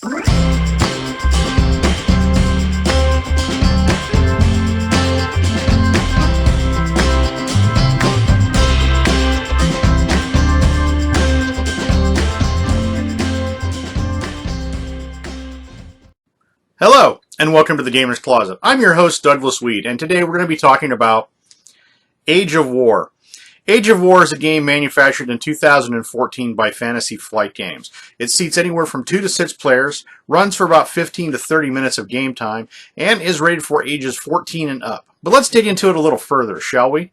Hello, and welcome to the Gamer's Closet. I'm your host, Douglas Weed, and today we're going to be talking about Age of War. Age of War is a game manufactured in 2014 by Fantasy Flight Games. It seats anywhere from 2 to 6 players, runs for about 15 to 30 minutes of game time, and is rated for ages 14 and up. But let's dig into it a little further, shall we?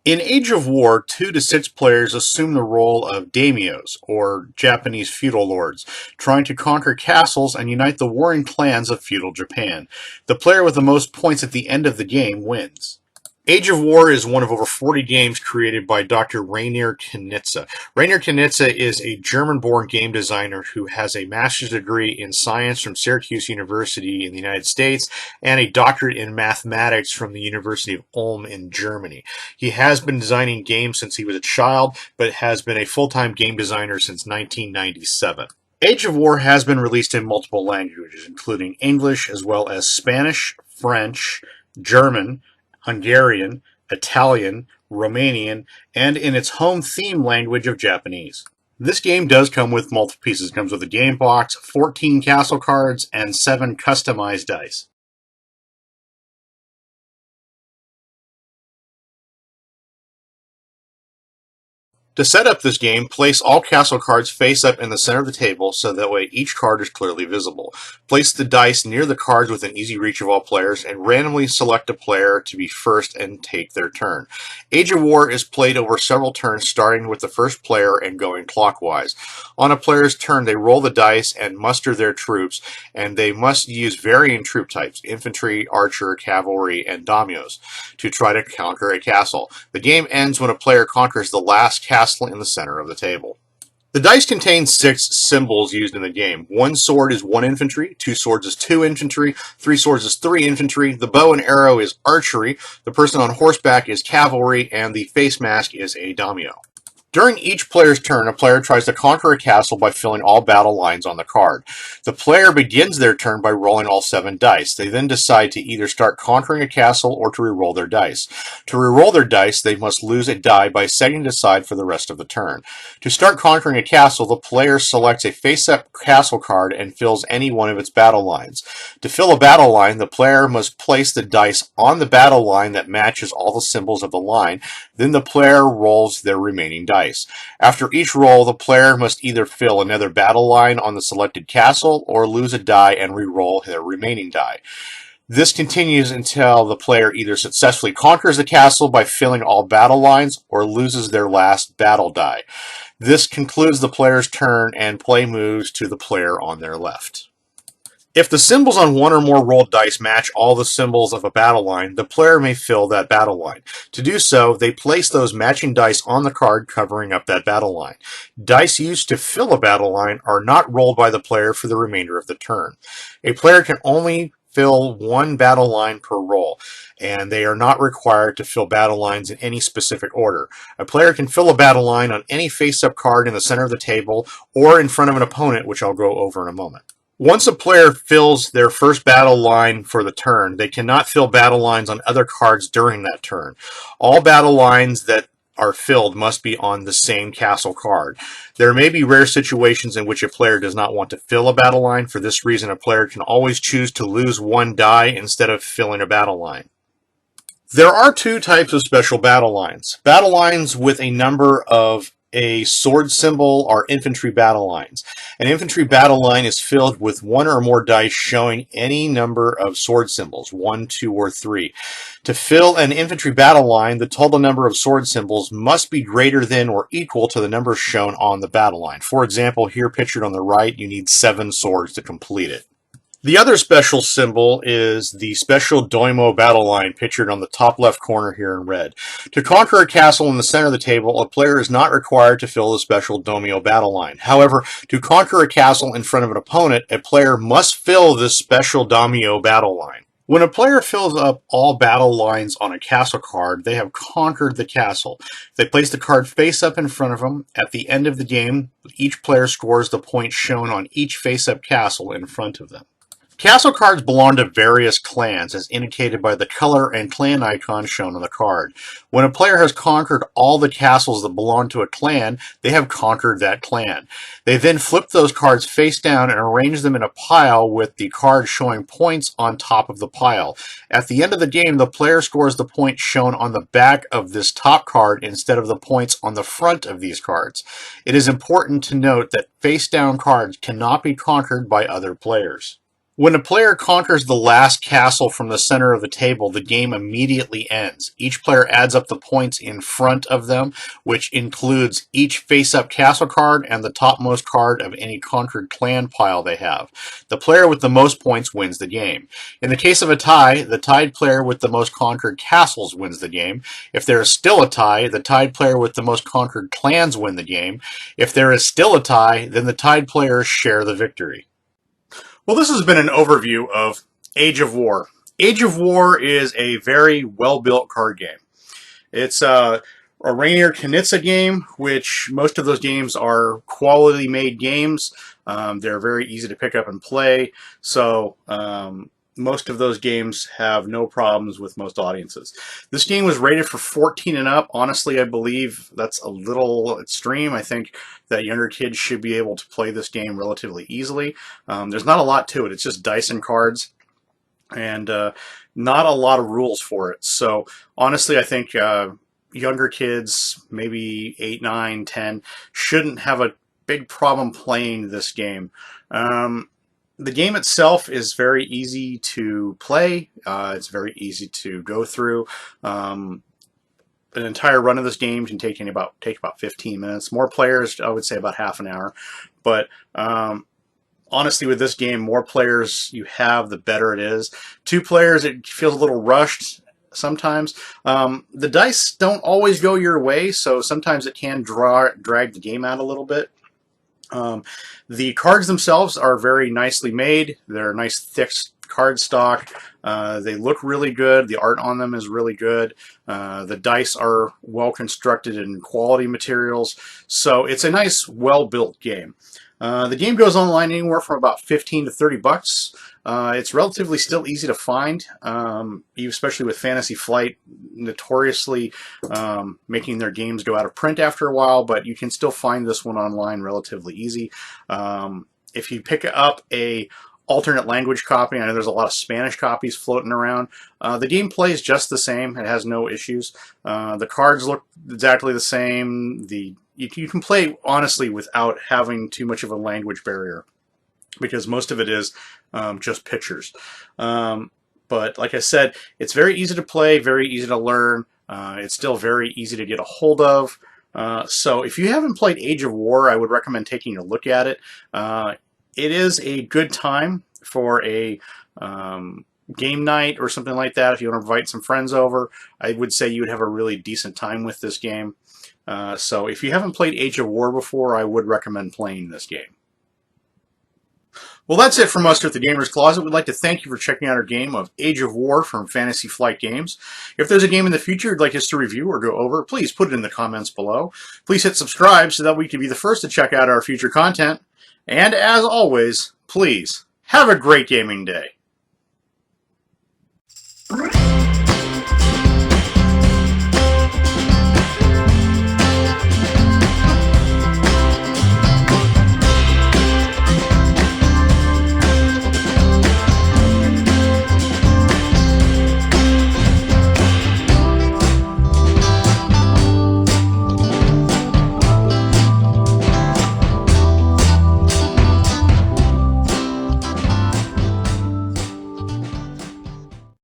In Age of War, 2 to 6 players assume the role of Daimyos, or Japanese feudal lords, trying to conquer castles and unite the warring clans of feudal Japan. The player with the most points at the end of the game wins. Age of War is one of over 40 games created by Dr. Rainer Knizia. Rainer Knizia is a German-born game designer who has a master's degree in science from Syracuse University in the United States and a doctorate in mathematics from the University of Ulm in Germany. He has been designing games since he was a child, but has been a full-time game designer since 1997. Age of War has been released in multiple languages, including English as well as Spanish, French, German, Hungarian, Italian, Romanian, and in its home theme language of Japanese. This game does come with multiple pieces. It comes with a game box, 14 castle cards, and 7 customized dice. To set up this game, place all castle cards face up in the center of the table so that way each card is clearly visible. Place the dice near the cards within easy reach of all players and randomly select a player to be first and take their turn. Age of War is played over several turns starting with the first player and going clockwise. On a player's turn, they roll the dice and muster their troops, and they must use varying troop types, infantry, archer, cavalry, and daimyos, to try to conquer a castle. The game ends when a player conquers the last castle in the center of the table. The dice contain 6 symbols used in the game. 1 sword is 1 infantry, 2 swords is 2 infantry, 3 swords is 3 infantry, the bow and arrow is archery, the person on horseback is cavalry, and the face mask is a daimyo. During each player's turn, a player tries to conquer a castle by filling all battle lines on the card. The player begins their turn by rolling all 7 dice. They then decide to either start conquering a castle or to reroll their dice. To reroll their dice, they must lose a die by setting it aside for the rest of the turn. To start conquering a castle, the player selects a face-up castle card and fills any one of its battle lines. To fill a battle line, the player must place the dice on the battle line that matches all the symbols of the line. Then the player rolls their remaining dice. After each roll, the player must either fill another battle line on the selected castle or lose a die and re-roll their remaining die. This continues until the player either successfully conquers the castle by filling all battle lines or loses their last battle die. This concludes the player's turn and play moves to the player on their left. If the symbols on 1 or more rolled dice match all the symbols of a battle line, the player may fill that battle line. To do so, they place those matching dice on the card covering up that battle line. Dice used to fill a battle line are not rolled by the player for the remainder of the turn. A player can only fill 1 battle line per roll, and they are not required to fill battle lines in any specific order. A player can fill a battle line on any face-up card in the center of the table or in front of an opponent, which I'll go over in a moment. Once a player fills their first battle line for the turn, they cannot fill battle lines on other cards during that turn. All battle lines that are filled must be on the same castle card. There may be rare situations in which a player does not want to fill a battle line. For this reason, a player can always choose to lose 1 die instead of filling a battle line. There are 2 types of special battle lines. Battle lines with a number of a sword symbol are infantry battle lines. An infantry battle line is filled with 1 or more dice showing any number of sword symbols, 1, 2, or 3. To fill an infantry battle line, the total number of sword symbols must be greater than or equal to the number shown on the battle line. For example, here pictured on the right, you need 7 swords to complete it. The other special symbol is the special Daimyo battle line pictured on the top left corner here in red. To conquer a castle in the center of the table, a player is not required to fill the special Daimyo battle line. However, to conquer a castle in front of an opponent, a player must fill this special Daimyo battle line. When a player fills up all battle lines on a castle card, they have conquered the castle. They place the card face up in front of them. At the end of the game, each player scores the points shown on each face up castle in front of them. Castle cards belong to various clans, as indicated by the color and clan icons shown on the card. When a player has conquered all the castles that belong to a clan, they have conquered that clan. They then flip those cards face down and arrange them in a pile with the cards showing points on top of the pile. At the end of the game, the player scores the points shown on the back of this top card instead of the points on the front of these cards. It is important to note that face down cards cannot be conquered by other players. When a player conquers the last castle from the center of the table, the game immediately ends. Each player adds up the points in front of them, which includes each face-up castle card and the topmost card of any conquered clan pile they have. The player with the most points wins the game. In the case of a tie, the tied player with the most conquered castles wins the game. If there is still a tie, the tied player with the most conquered clans win the game. If there is still a tie, then the tied players share the victory. Well, this has been an overview of Age of War. Age of War is a very well-built card game. It's a Rainier Knizia game, which most of those games are quality-made games. They're very easy to pick up and play, so most of those games have no problems with most audiences. This game was rated for 14 and up. Honestly, I believe that's a little extreme. I think that younger kids should be able to play this game relatively easily. There's not a lot to it. It's just dice and cards, and not a lot of rules for it. So honestly, I think younger kids, maybe 8, 9, 10, shouldn't have a big problem playing this game. The game itself is very easy to play. It's very easy to go through. An entire run of this game can take about 15 minutes. More players, I would say about half an hour. But honestly, with this game, more players you have, the better it is. 2 players, it feels a little rushed sometimes. The dice don't always go your way, so sometimes it can drag the game out a little bit. The cards themselves are very nicely made. They're a nice thick card stock. They look really good. The art on them is really good. The dice are well constructed in quality materials. So it's a nice, well-built game. The game goes online anywhere from about 15 to 30 bucks. It's relatively still easy to find, especially with Fantasy Flight notoriously making their games go out of print after a while, but you can still find this one online relatively easy. If you pick up a alternate language copy, I know there's a lot of Spanish copies floating around, the game plays just the same. It has no issues. The cards look exactly the same. You can play, honestly, without having too much of a language barrier, because most of it is just pictures. But like I said, it's very easy to play, very easy to learn. It's still very easy to get a hold of. So if you haven't played Age of War, I would recommend taking a look at it. It is a good time for a game night or something like that. If you want to invite some friends over, I would say you would have a really decent time with this game. So if you haven't played Age of War before, I would recommend playing this game. Well, that's it from us here at the Gamer's Closet. We'd like to thank you for checking out our game of Age of War from Fantasy Flight Games. If there's a game in the future you'd like us to review or go over, please put it in the comments below. Please hit subscribe so that we can be the first to check out our future content. And as always, please have a great gaming day.